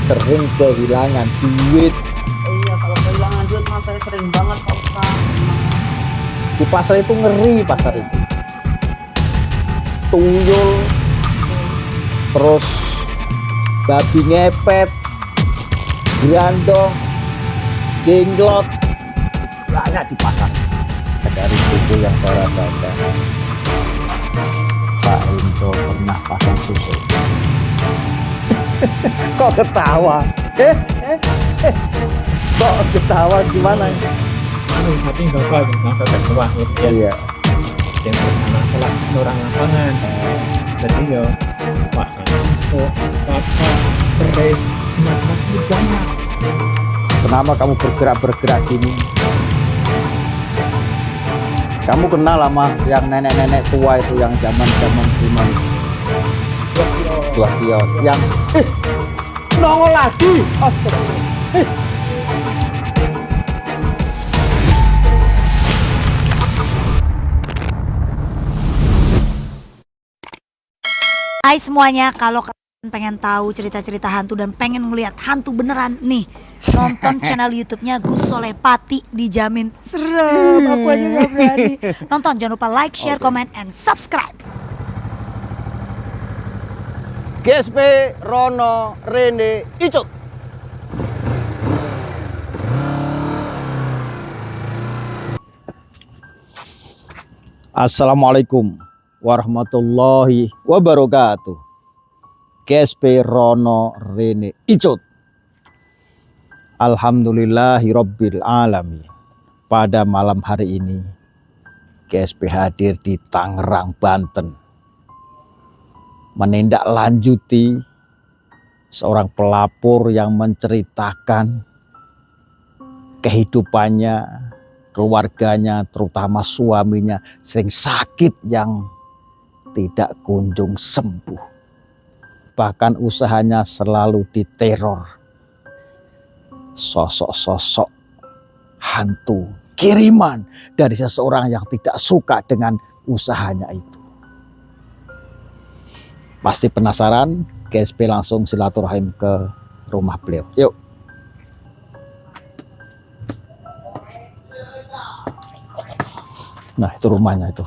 sering kehilangan duit. Iya, kalau kehilangan duit mas saya sering banget Pak Ustadz. Di pasar itu ngeri, pasar itu tuyul, terus babi ngepet, grandong, jenglot, banyak di pasar. Dari itu yang saya rasakan. Pak Indro pernah pasang susu. Kok ketawa? Kok ketawa gimana? Tapi nggak apa nggak keluar ya. Iya. Yang pertama telah orang lapangan. Jadi ya pasang info, apa, beres, semacam itu banyak. Kenapa kamu bergerak gini? Kamu kenal sama yang nenek-nenek tua itu yang zaman-zaman dulu? Dua kios. Yang nongol lagi. Astagfirullah. Hai semuanya, kalau kalian pengen tahu cerita-cerita hantu dan pengen ngeliat hantu beneran nih, nonton channel YouTube-nya Gus Soleh Pati, dijamin serem. Aku aja gak berani. Nonton, jangan lupa like, share, comment, and subscribe. GSP Rono Rene Icut. Assalamualaikum warahmatullahi wabarakatuh. GSP Rono Rene Icut. Alhamdulillahirabbil alamin. Pada malam hari ini GSP hadir di Tangerang, Banten, menindaklanjuti seorang pelapor yang menceritakan kehidupannya, keluarganya, terutama suaminya sering sakit yang tidak kunjung sembuh. Bahkan usahanya selalu diteror sosok-sosok hantu kiriman dari seseorang yang tidak suka dengan usahanya itu. Pasti penasaran? GSP langsung silaturahim ke rumah beliau. Yuk. Nah, itu rumahnya itu.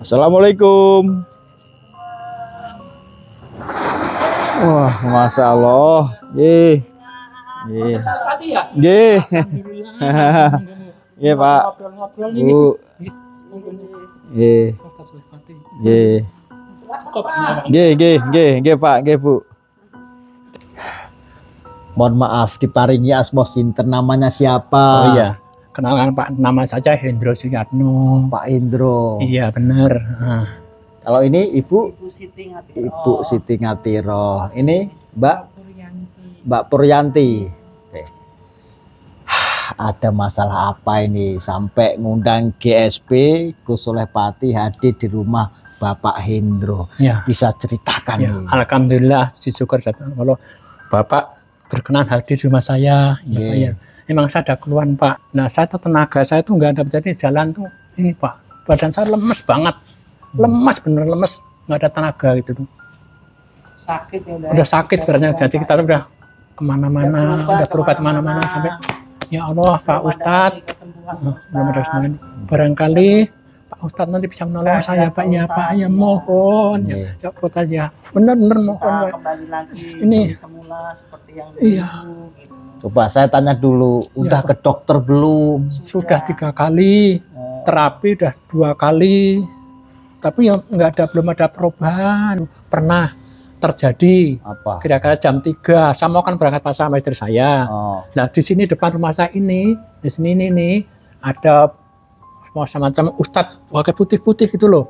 Assalamualaikum. Wah, masya Allah. Ye. Ye. Iya Pak. Bu. Ye. Ye. Ye Pak, ye Bu. Mohon maaf, diparingi asma sinten, namanya siapa? Oh iya, kenalkan Pak, nama saja Hendro Suyatno. Pak Indro. Iya benar. Kalau ini Ibu Siti Ngatiro. Ibu Siti Ngatiro. Ini Mbak Puryanti. Oke. Ada masalah apa ini sampai ngundang GSP Gus Soleh Pati hadir di rumah Bapak Hendro? Ya. Bisa ceritakan Ya, nih. alhamdulillah, syukur kalau Bapak berkenan hadir di rumah saya. Ya, Pak, ya. Memang saya ada keluhan Pak. Nah saya tuh tenaga saya tuh nggak ada, jadi jalan tuh ini Pak. Badan saya lemes banget, lemes bener lemes, nggak ada tenaga gitu tuh. Sakit ya Udah sakit sebenarnya, jadi kita udah kemana-mana, udah berobat kemana-mana sampai ya Allah Pak Ustadz, belum ada kesembuhan. Barangkali Pak Ustadz nanti bisa menolong saya Pak ya Pak ya, mohon ya buat aja bener-bener mohon Pak. Kembali lagi Ini semula seperti yang iya dulu gitu. Coba saya tanya dulu, udah ke dokter belum? sudah 3 kali terapi, udah 2 kali, tapi ya belum ada perubahan. Pernah terjadi Apa? kira-kira jam 3 saya mau kan berangkat pasar sama istri saya. Nah di sini depan rumah saya ini, di sini nih ada semacam ustadz pakai putih-putih gitu loh,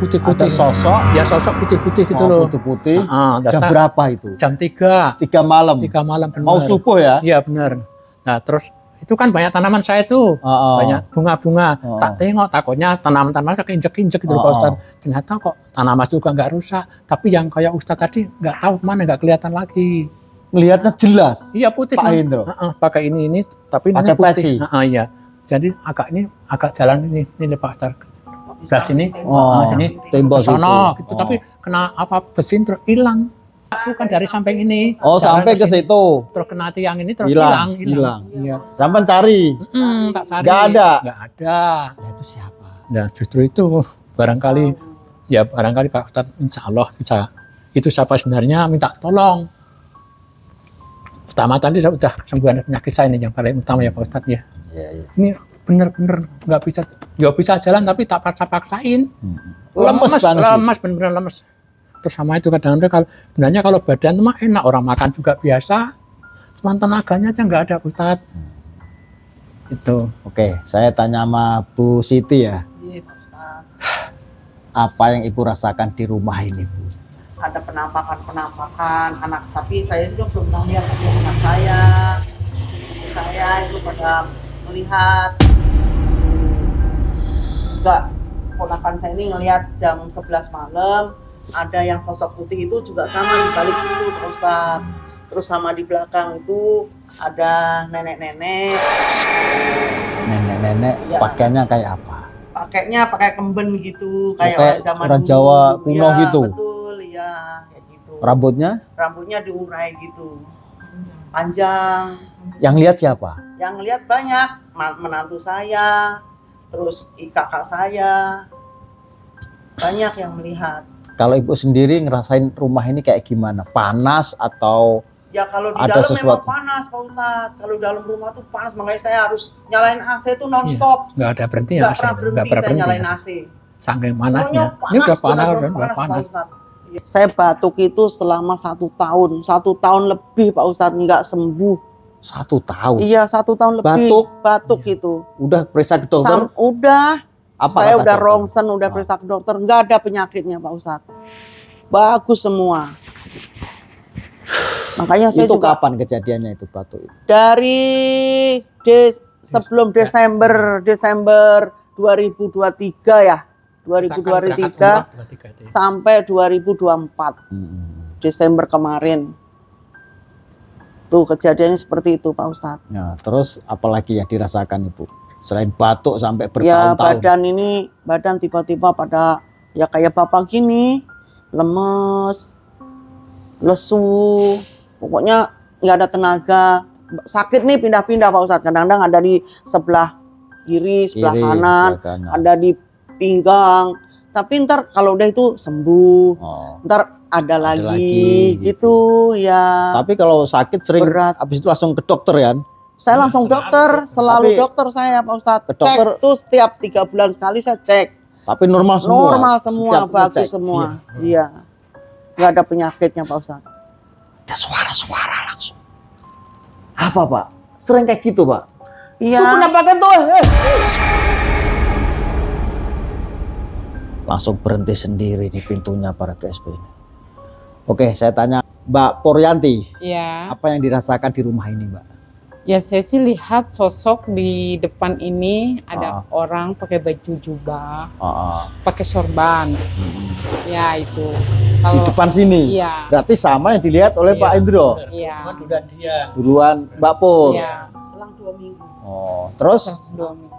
putih-putih. Ada sosok? Ya sosok putih-putih gitu loh. Putih-putih. Jam Jam berapa itu? Jam 3 malam. 3 malam benar. Mau subuh ya? Iya benar. Nah terus itu kan banyak tanaman saya tuh, banyak bunga-bunga. Tak tengok, takutnya tanaman-tanaman saya keinjek-injek gitu Pak Ustadz. Ternyata kok tanaman juga nggak rusak, tapi yang kayak Ustadz tadi nggak tahu kemana, nggak kelihatan lagi. Melihatnya jelas. Iya putih. Pak Indro. Pakai ini tapi ini pakai putih. peci. Iya. Jadi agak jalan ini Pak Ustadz. sebelah sini, Oh, sini, tembok ke sono, situ. gitu. Tapi kena apa besin terus hilang. Aku kan dari samping ini. Oh, jalan sampai ke sini, situ. terus kena tiang ini terus Hilang. hilang. Iya. Sampai cari. Tak cari. Nggak ada. Nggak ada. Nah, itu siapa? Nah, justru itu barangkali Pak Ustadz insya Allah bisa. Itu siapa sebenarnya minta tolong. Pertama tadi udah kesembuhan penyakit saya ini yang paling utama ya Pak Ustadz ya. Iya, iya. Ini bener-bener nggak bisa, ya bisa jalan tapi tak paksa-paksain. Lemes banget. Lemes, bener-bener lemes. Terus sama itu kadang-kadang sebenarnya kalau badan mah enak, orang makan juga biasa. Cuman tenaganya aja nggak ada Ustadz. Itu. Oke, saya tanya sama Bu Siti ya. Iya Pak Ustadz. Apa yang Ibu rasakan di rumah ini, Bu? Ada penampakan anak, tapi saya juga belum pernah lihat anak saya, cucu saya itu pada melihat. Juga ponakan saya ini ngelihat jam 11 malam ada yang sosok putih itu juga sama di balik itu Pak Ustadz. Terus sama di belakang itu ada nenek-nenek. Nenek-nenek Iya. pakaiannya kayak apa? Pakainya pakai kemben gitu, kayak Kayak orang zaman orang dulu. Jawa kuno Iya, gitu? Betul, iya, kayak gitu. Rambutnya? Rambutnya diurai gitu, panjang. Yang lihat siapa? Yang lihat banyak, menantu saya, terus kakak saya, banyak yang melihat. Kalau Ibu sendiri ngerasain rumah ini kayak gimana? Panas atau Ya kalau di ada dalam sesuatu? memang panas Pak Ustadz. Kalau dalam rumah tuh panas, makanya saya harus nyalain AC tuh non-stop. Nggak ada berhenti ya, Nggak pernah berhenti saya nyalain AC. Saking Pokoknya panasnya. Ini udah panas, benar-benar udah Pak panas. Ustadz. Saya batuk itu selama 1 tahun, 1 tahun lebih Pak Ustadz, nggak sembuh. 1 tahun? Iya 1 tahun lebih. Batuk Iya. itu. Udah periksa ke dokter? Udah. Apa Saya kata udah dokter? rongsen, udah periksa ke dokter, nggak ada penyakitnya Pak Ustadz. Bagus semua. Makanya saya Itu juga kapan kejadiannya itu batuk itu? dari sebelum Desember 2023 ya. 2023 sampai 2024. Desember kemarin. Tuh kejadiannya seperti itu Pak Ustadz. Nah, terus apalagi yang dirasakan Ibu? Selain batuk sampai Ya bertahun-tahun. badan tiba-tiba pada ya kayak bapak gini, lemes, lesu, pokoknya nggak ada tenaga, sakit nih pindah-pindah Pak Ustadz. Kadang-kadang ada di sebelah kiri, sebelah kanan, ada di pinggang. Tapi ntar kalau udah itu sembuh, Oh. ntar ada lagi lagi, gitu ya. Tapi kalau sakit sering Berat. habis itu langsung ke dokter ya? Saya langsung dokter, selalu Tapi dokter saya Pak Ustadz. ke dokter- Cek tuh setiap 3 bulan sekali saya cek. Tapi normal semua. Normal semua, Setiap bagus ngecek. semua. Iya. Nggak ada penyakitnya Pak Ustadz. Ada suara-suara langsung. Apa Pak? Sering kayak gitu Pak? Iya. Tuh penampakan tuh. Langsung berhenti sendiri di pintunya para TSP ini. Oke, saya tanya Mbak Puryanti, Ya, apa yang dirasakan di rumah ini Mbak? ya saya sih lihat sosok di depan ini ada orang pakai baju jubah, pakai sorban. Ya itu. Di Kalau depan sini. iya, Berarti sama yang dilihat oleh Pak Indro. iya, Duluan dia. Duluan Mbak Pur. iya, Selang 2 minggu. Oh, terus 2 minggu.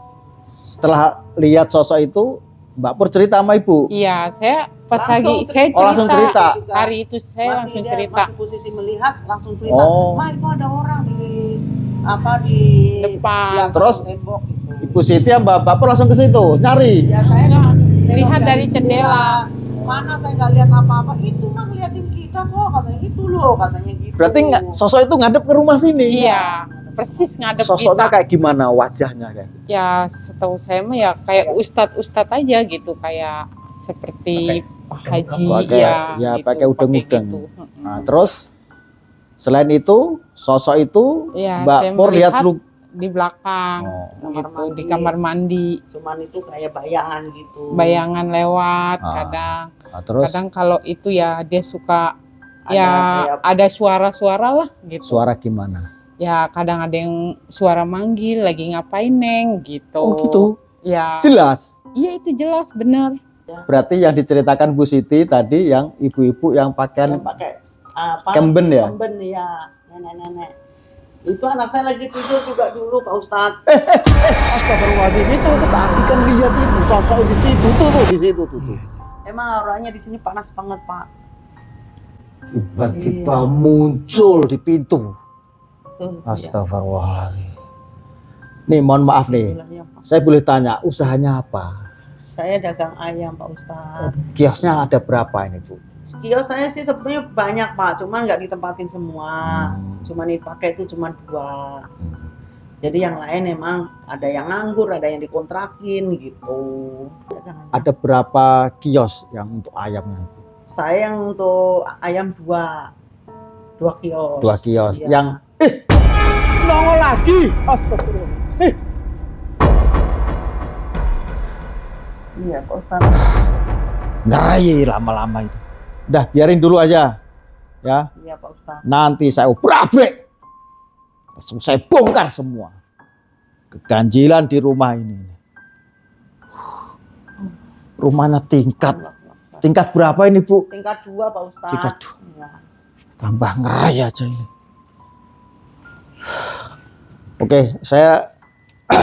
setelah lihat sosok itu Mbak Pur cerita sama Ibu. Iya, saya pas Langsung lagi saya Oh, langsung cerita. hari itu saya langsung dia cerita. masih posisi melihat, langsung cerita. Oh. Ma itu ada orang di Depan. belakang Terus? tembok gitu. Ibu Siti sama Mbak Pur langsung ke situ nyari. Ya saya cuma nengok Lihat dari jendela. Mana saya nggak lihat apa-apa. Itu mah ngeliatin kita kok katanya, itu loh katanya gitu. Berarti nggak sosok itu ngadep ke rumah sini. Iya, persis ngadep Sosoknya kita. kayak gimana wajahnya kayak? Ya setahu saya mah ya kayak ustadz aja gitu, kayak seperti Pak Haji Pakai- ya, gitu, pakai udeng-udeng. gitu. Nah, terus selain itu sosok itu Ya, Mbak saya Pur lihat melihat lu. di belakang Kamar gitu, mandi. di kamar mandi, Cuman itu kayak bayangan gitu. bayangan lewat Ah. kadang. Nah, terus Kadang kalau itu ya dia suka Ada ya kayak ada suara-suara lah gitu. suara gimana? Ya kadang ada yang suara manggil lagi ngapain Neng gitu. Oh gitu. Ya. Jelas. Iya itu jelas bener. Berarti yang diceritakan Bu Siti tadi yang ibu-ibu yang pakaian yang pakai apa? kemben ya? Kemben ya, nenek-nenek. Itu anak saya lagi tidur juga dulu Pak Ustadz. Astagfirullahaladzim, itu tadi kan lihat itu sosok di situ tuh, di situ tuh. Emang orangnya di sini panas banget Pak. Tiba-tiba muncul di pintu. Tuh, Astagfirullahaladzim. Nih mohon maaf nih, Alhamdulillah, ya, Pak. saya boleh tanya usahanya apa? Saya dagang ayam Pak Ustadz. Kiosnya ada berapa ini Bu? Kios saya sih sebetulnya banyak Pak, cuman nggak ditempatin semua. Cuman dipakai itu cuma 2. Jadi yang lain emang ada yang nganggur, ada yang dikontrakin gitu. Ada berapa kios yang untuk ayamnya itu? Saya yang untuk ayam 2 kios. 2 kios. Iya. Yang nongol lagi. Astagfirullah. Iya Pak Ustadz. Ngeri lama-lama itu. Udah biarin dulu aja. Ya. Iya Pak Ustadz. Nanti saya obrak-abrik. Langsung saya bongkar semua. Keganjilan di rumah ini. Rumahnya tingkat berapa ini Bu? Tingkat 2 Pak Ustadz. Tingkat 2. Iya. Tambah ngerai aja ini. Oke, saya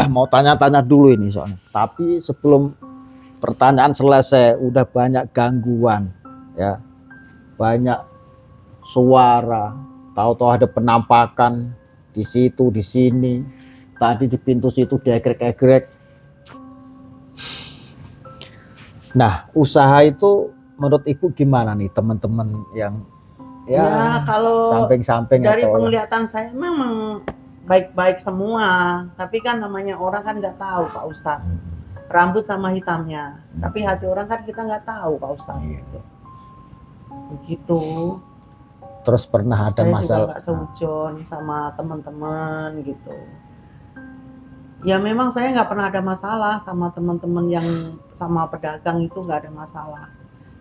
mau tanya-tanya dulu ini soalnya. Tapi sebelum pertanyaan selesai, udah banyak gangguan, ya, banyak suara. Tahu-tahu ada penampakan di situ, di sini. Tadi di pintu situ diegrek-egrek. Nah, usaha itu menurut Ibu gimana nih teman-teman yang Ya, kalau samping-samping dari atau penglihatan saya memang baik-baik semua. Tapi kan namanya orang kan nggak tahu Pak Ustadz. Rambut sama hitamnya. Tapi hati orang kan kita nggak tahu Pak Ustadz. Gitu. Begitu. terus pernah ada Saya masalah juga nggak seujon sama teman-teman gitu. Ya memang saya nggak pernah ada masalah sama teman-teman yang sama pedagang itu, nggak ada masalah.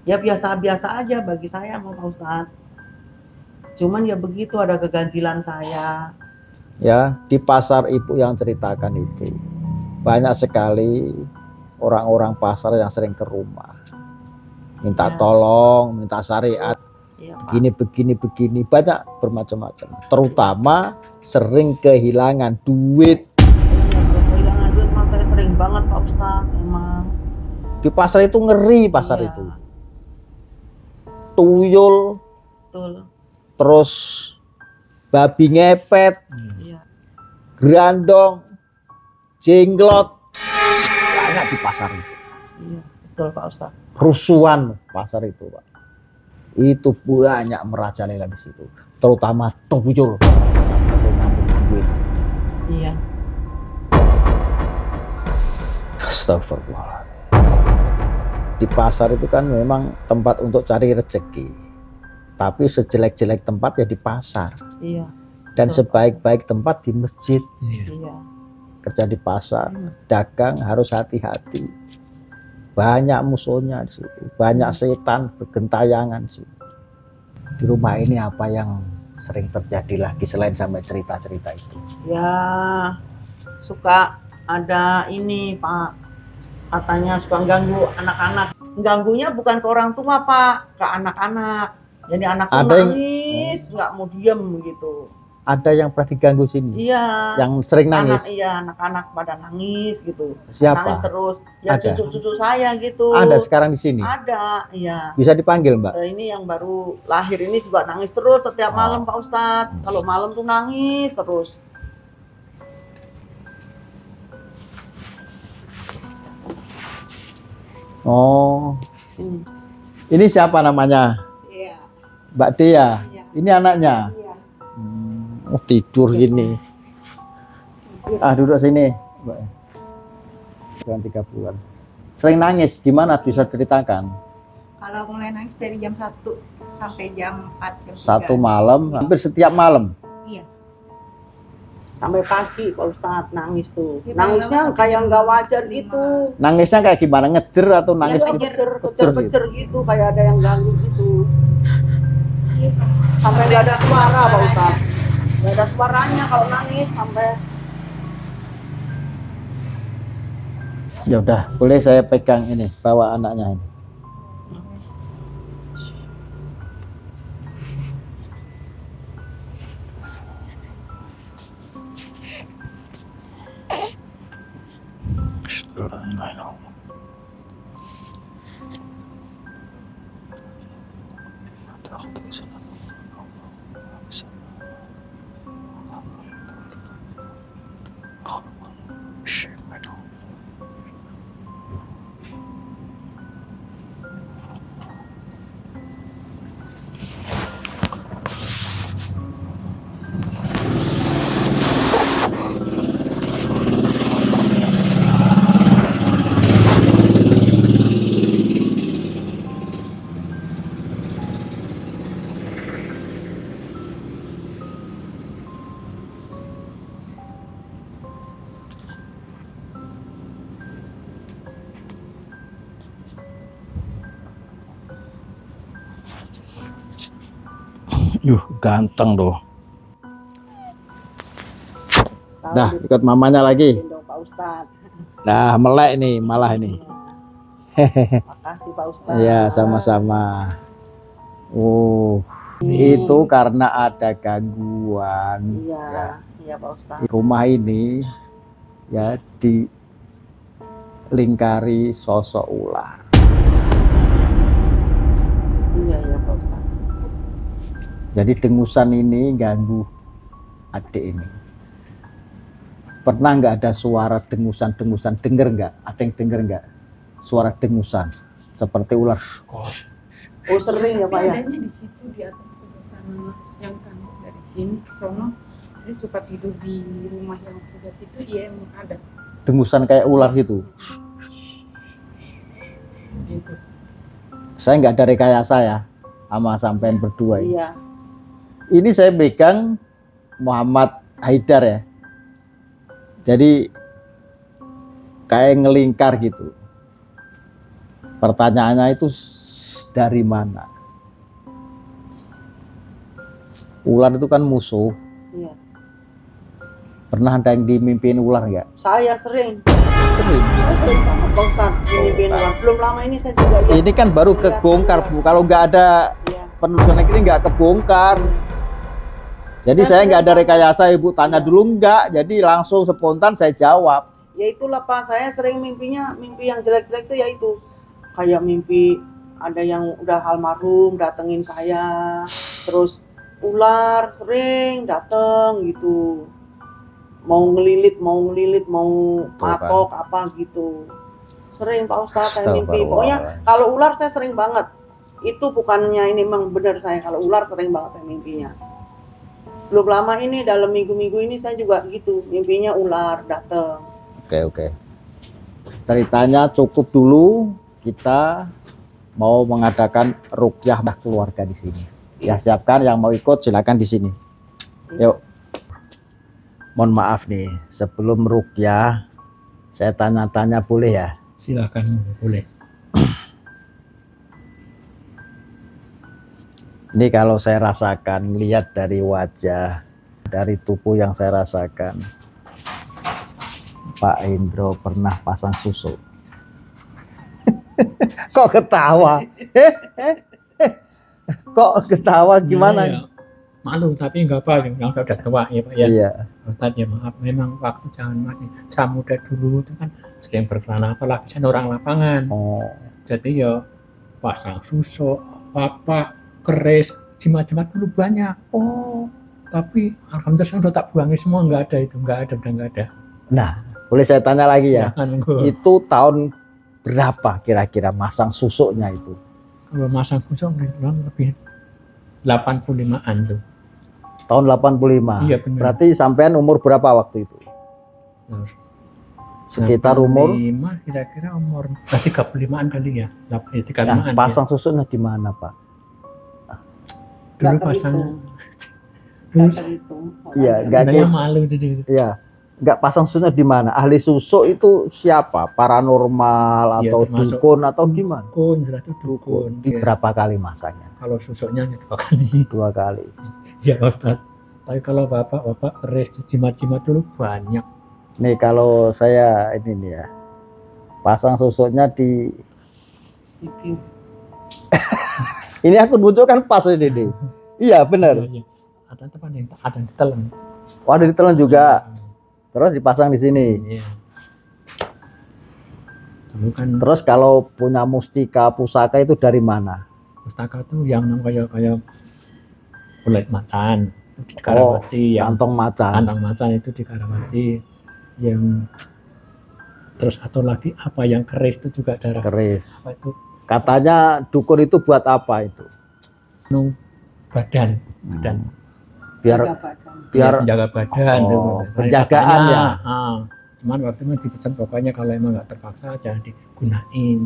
Ya biasa-biasa aja bagi saya Pak Ustadz. Cuman ya begitu ada keganjilan saya. ya di pasar Ibu yang ceritakan itu banyak sekali orang-orang pasar yang sering ke rumah minta Ya. tolong, minta syariat, Iya, Pak. begini banyak bermacam-macam, terutama sering kehilangan duit. Kehilangan duit mas saya sering banget Pak Ustadz emang. Di pasar itu ngeri, pasar Iya. itu tuyul, Betul. terus babi ngepet, Iya. gerandong, jenglot, banyak di pasar itu. Iya, betul Pak Ustadz. Rusuhan pasar itu Pak, itu banyak merajalela di situ, terutama tuyul yang sering ngambil duit. Iya. Astagfirullah. Di pasar itu kan memang tempat untuk cari rezeki, tapi sejelek-jelek tempat ya di pasar, Iya. dan Betul. sebaik-baik tempat di masjid. Iya. Kerja di pasar, dagang harus hati-hati. Banyak musuhnya di situ, banyak setan bergentayangan di situ. Di rumah ini apa yang sering terjadi lagi selain sampai cerita-cerita itu? Ya suka ada ini Pak, katanya suka ganggu anak-anak. Ganggunya bukan ke orang tua Pak, ke anak-anak. Jadi anak tuh Ada yang- nangis, nggak mau diem gitu. Ada yang pernah diganggu sini? Iya. Yang sering nangis? Anak-anak pada nangis gitu. Siapa? Nangis terus. Ya Ada. cucu-cucu saya gitu. Ada sekarang di sini? Ada, iya. Bisa dipanggil Mbak? Ini yang baru lahir ini juga nangis terus setiap Oh. malam Pak Ustadz. Kalau malam tuh nangis terus. Oh, Ini. ini siapa namanya? Iya. Mbak Dea? Iya. Ini anaknya? Iya. Oh, tidur gini. Ah, duduk sini Mbak. Bukan 3 bulan. Sering nangis, gimana bisa ceritakan? Kalau mulai nangis dari jam 1 sampai jam 4 jam 3. Satu malam, hampir setiap malam. Iya. Sampai pagi Pak Ustadz nangis tuh. Iya, Nangisnya malam-malam kayak sampai nggak jam wajar 5. gitu. Nangisnya kayak gimana? Ngejer atau nangis? Iya, kejer gitu, kayak ada yang ganggu gitu. Iya, Sampai nggak ada suara Pak Ustadz. Nggak ada suaranya kalau nangis sampai. Ya udah, boleh saya pegang ini, bawa anaknya ini. Ganteng loh. Tahu Dah, di ikut mamanya lagi. gendong Pak Ustadz. Nah, melek nih malah ini. Makasih Pak Ustadz. Iya, sama-sama. Oh, itu karena ada gangguan. Iya, Ya. iya Pak Ustadz. Rumah ini ya dilingkari sosok ular. Iya, iya Pak Ustadz. Jadi dengusan ini ganggu adik ini. Pernah nggak ada suara dengusan-dengusan? Dengar nggak? Ada yang dengar nggak? Suara dengusan seperti ular. Oh sering ya Pak ya? Adanya di situ di atas sebelah sana yang kan dari sini ke sono. Saya suka tidur di rumah yang sebelah situ, dia emang ada. Dengusan kayak ular gitu. Gitu. Saya nggak ada rekayasa ya sama sampean berdua ini. Iya. Ini saya pegang Muhammad Haidar ya. Jadi kayak ngelingkar gitu. Pertanyaannya itu dari mana? Ular itu kan musuh. Iya. Pernah ada yang dimimpiin ular nggak? Saya sering. Sering. Saya sering banget Pak Ustadz. Mimpiin ular. Belum lama ini saya juga ya. Ini kan baru kebongkar. Kalau nggak ada Iya. penelusuran ini nggak kebongkar. Jadi saya nggak ada rekayasa, ibu tanya dulu nggak, jadi langsung spontan saya jawab. Ya itulah Pak, saya sering mimpinya, mimpi yang jelek-jelek itu ya itu. Kayak mimpi ada yang udah almarhum datengin saya, terus ular sering dateng gitu. Mau ngelilit, mau matok apa gitu. Sering Pak Ustadz saya mimpi. Pokoknya kalau ular saya sering banget. Itu bukannya ini memang benar saya, kalau ular sering banget saya mimpinya. Belum lama ini dalam minggu-minggu ini saya juga gitu, mimpinya ular dateng. Oke. Ceritanya cukup dulu, kita mau mengadakan ruqyah keluarga di sini. Ya siapkan, yang mau ikut silakan di sini. Yuk. Mohon maaf nih, sebelum ruqyah saya tanya-tanya boleh ya? Silakan, boleh. Ini kalau saya rasakan, lihat dari wajah, dari tubuh yang saya rasakan, Pak Indro pernah pasang susu. Kok ketawa? Kok ketawa gimana? Ya, malu, tapi nggak apa, yang sudah tua ya Pak ya. Iya. Ustadz ya maaf, memang waktu zaman masih saya muda dulu itu kan sering berkelana, apalagi saya orang lapangan. Oh. Jadi ya pasang susu, apa keris, jimat-jimat dulu banyak. Oh, tapi alhamdulillah saya udah tak buangin semua, nggak ada itu, udah nggak ada. Nah, boleh saya tanya lagi ya? Itu tahun berapa kira-kira masang susuknya itu? Kalau masang susu lebih 85-an tuh. Tahun 85. Iya benar. Berarti sampean umur berapa waktu itu? Sekitar umur? 85, kira-kira umur 35-an kali ya. 35-an. Nah, pasang susuknya di mana, Pak? Dulu Nggak pasangnya. Nggak Dulu terhitung. Iya, nggak saya malu jadi. Iya. Nggak pasang susuknya di mana? Ahli susuk itu siapa? Paranormal Iya, atau termasuk dukun atau gimana? Dukun, jelas itu dukun. Di Iya. berapa kali masangnya? Kalau susuknya 2 kali. 2 kali. Ya Ustaz. Tapi kalau bapak keris jimat-jimat dulu banyak. Nih kalau saya ini nih ya, pasang susuknya di ini aku butuhkan pas ini nih. Iya benar. Iya. Ada tempat yang ada yang ditelan. Oh, ada ditelan juga. Terus dipasang di sini. Iya. Dulu kan Terus kalau punya mustika pusaka itu dari mana? pustaka tuh yang kayak kulit macan itu di Karawaci, yang kantong macan. kantong macan itu di Karawaci, yang terus satu lagi apa yang keris itu juga darah Keris. apa itu Katanya dukun itu buat apa itu? badan Biar menjaga badan tuh. Oh, penjagaan Katanya, ya? Cuman waktu itu dipesan pokoknya kalau emang nggak terpaksa jangan digunain.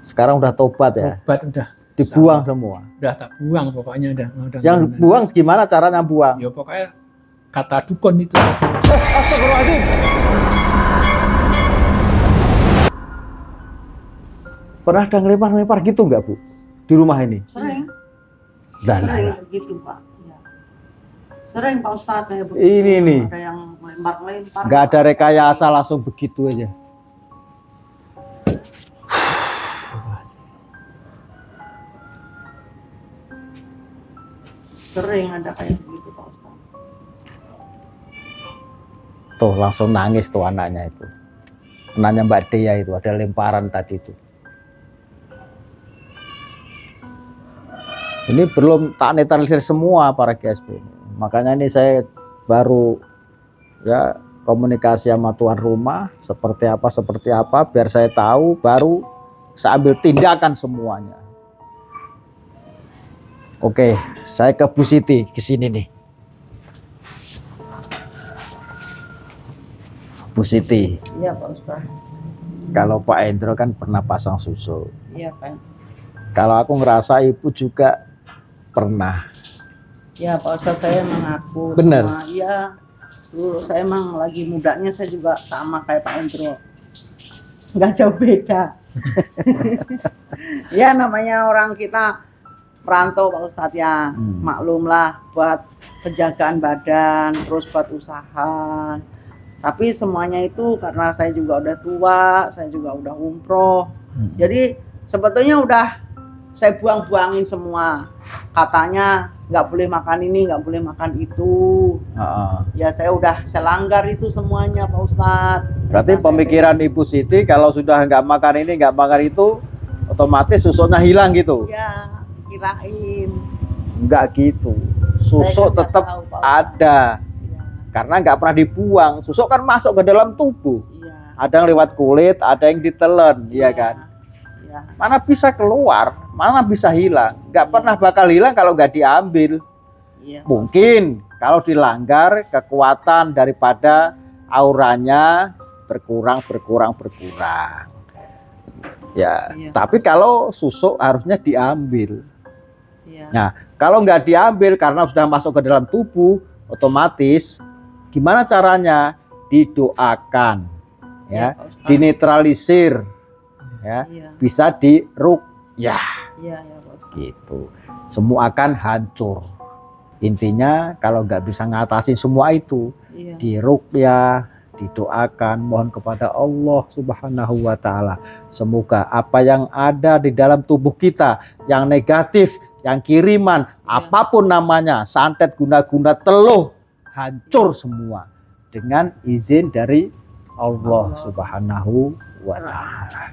Sekarang udah tobat ya? Obat udah Dibuang semua. tak buang pokoknya udah Yang nggak guna. buang gimana caranya buang? Ya pokoknya kata dukun itu aja. Pernah ada ngelempar-ngelempar gitu nggak Bu? Di rumah ini? Sering. Dan Sering begitu Pak. Ya. Sering Pak Ustadz kayak begitu. Ini nih. Ada yang melempar-melempar. nggak ada rekayasa, langsung begitu aja. Sering ada kayak begitu Pak Ustadz. Tuh langsung nangis tuh anaknya itu. Anaknya Mbak Dea itu ada lemparan tadi itu. Ini belum tak netralisir semua para GSP ini. Makanya ini saya baru ya komunikasi sama tuan rumah seperti apa biar saya tahu, baru saya ambil tindakan semuanya. Oke, saya ke Bu Siti, ke sini nih. Bu Siti, Iya Pak Ustadz. kalau Pak Endro kan pernah pasang susu. Iya Pak. Kalau aku ngerasa Ibu juga pernah. Ya Pak Ustadz, saya mengaku. Bener. Semua. Iya. Dulu saya emang lagi mudanya saya juga sama kayak Pak Endro. Nggak jauh beda. Ya namanya orang kita merantau Pak Ustadz ya. Maklum lah buat penjagaan badan, terus buat usaha. Tapi semuanya itu karena saya juga udah tua, saya juga udah umroh. Jadi sebetulnya udah saya buang-buangin semua. Katanya nggak boleh makan ini, nggak boleh makan itu. Ya saya udah selanggar itu semuanya Pak Ustadz. Berarti pemikiran Ibu Siti kalau sudah nggak makan ini, nggak makan itu, otomatis susuknya hilang gitu? Ya, kirain. Nggak gitu. Susuk nggak tetap tahu, Pak Ustadz. ada. Iya, Karena nggak pernah dibuang. Susuk kan masuk ke dalam tubuh. iya. Ada yang lewat kulit, ada yang ditelan, iya kan? Iya. Mana bisa keluar, mana bisa hilang. Nggak pernah bakal hilang kalau nggak diambil. Iya. Mungkin kalau dilanggar kekuatan daripada auranya berkurang. Ya, Iya. tapi kalau susuk harusnya diambil. Iya. Nah, kalau nggak diambil karena sudah masuk ke dalam tubuh, otomatis gimana caranya? Didoakan, ya, Pak Ustadz. dinetralisir, ya, Iya. bisa diruqyah, Iya, ya Pak Ustadz. gitu. Semua akan hancur. Intinya kalau nggak bisa ngatasi semua itu, Iya. diruqyah, didoakan, mohon kepada Allah Subhanahu wa Ta'ala. Semoga apa yang ada di dalam tubuh kita, yang negatif, yang kiriman, apapun namanya, santet, guna-guna, teluh, hancur semua dengan izin dari Allah Subhanahu wa Ta'ala.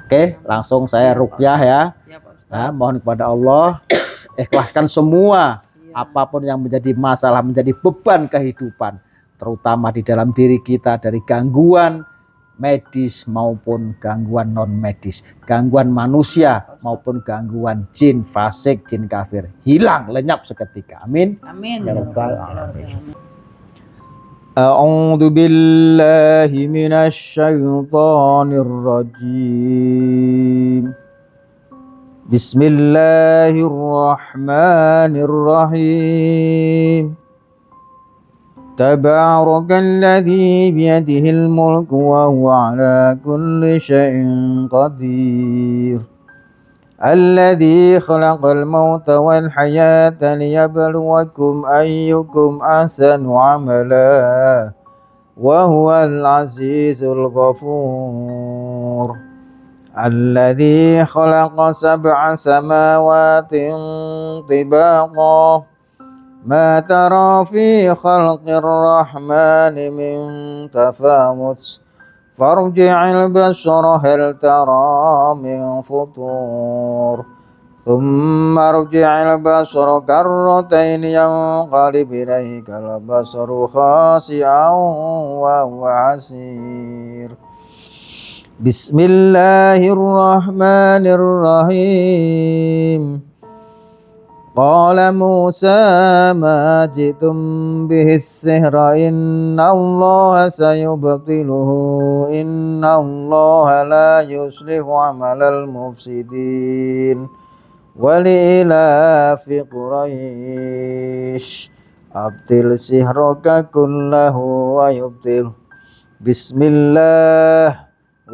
Oke, langsung saya ruqyah ya. Iya, Pak Ustadz. Nah, mohon kepada Allah, ikhlaskan semua Iya. apapun yang menjadi masalah, menjadi beban kehidupan, terutama di dalam diri kita dari gangguan medis maupun gangguan non medis, gangguan manusia maupun gangguan jin fasik, jin kafir, hilang lenyap seketika. Amin. Amin. Ya Rabbal alamin. A'udzu billahi minasy syaithanir rajim. Bismillahirrahmanirrahim. Tabarakalladzi biyadihil mulku wa huwa ala kulli syai'in qadir. Alladzi khalaqal mauta wal hayata liyabluwakum ayyukum ahsanu amala wa huwal azizul ghafur. Alladzi khalaqa sab'a samawati tibaqa ma tara fi khalqir rahmani min tafawut فارجع البصر هل ترى من فطور ثم ارجع البصر كرتين ينقلب إليك البصر خاسئا وهو حسير بسم الله الرحمن الرحيم قال موسى ما جئتم به السحر إن الله سيبطله إن الله لا يصلح عمل المفسدين ولإلاف قريش أبطل سحرك كله ويبطل بسم الله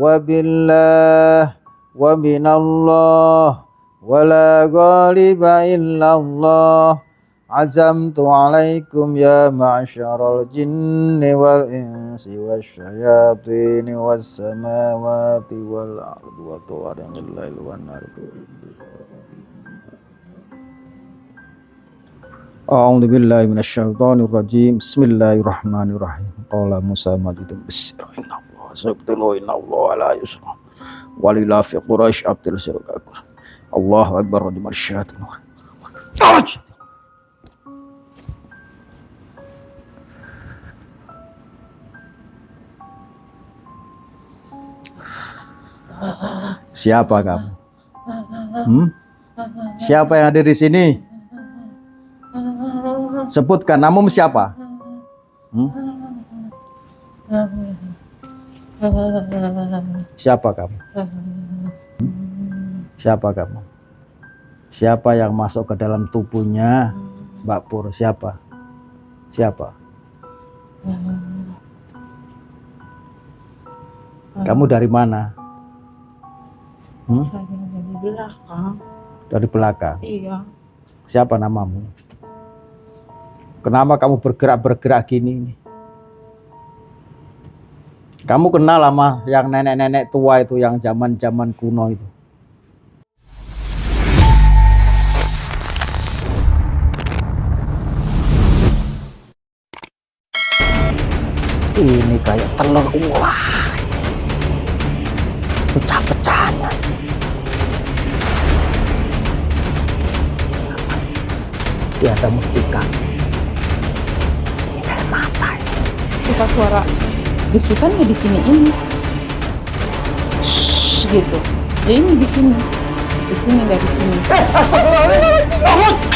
وبالله ومن الله ولا غالب إلا الله عزمت عليكم يا معشر الجن والإنس والشياطين والسماوات والأرض وطوارق الليل والنهار أعوذ بالله من الشيطان الرجيم بسم الله الرحمن الرحيم قال موسى ما جئتم بالسحر إن الله سيبطله إن الله لا يصلح ولإلاف قريش أبطل سحرك الله أكبر ودمر الشياطين Siapa kamu? Siapa yang ada di sini? Sebutkan namamu siapa? Siapa kamu? Siapa kamu? Siapa yang masuk ke dalam tubuhnya Mbak Pur? Siapa? Siapa? Kamu dari mana? Saya dari belakang. Dari belakang. Iya. Siapa namamu? Kenapa kamu bergerak-bergerak gini? Kamu kenal sama yang nenek-nenek tua itu, yang zaman-zaman kuno itu? Ini kayak telur ular, pecah-pecahnya. Dia ada mustika. Ini kayak mata. Suara desukan ya di sini ini. Shh, gitu. Ya ini di sini dari sini. Astagfirullahaladzim.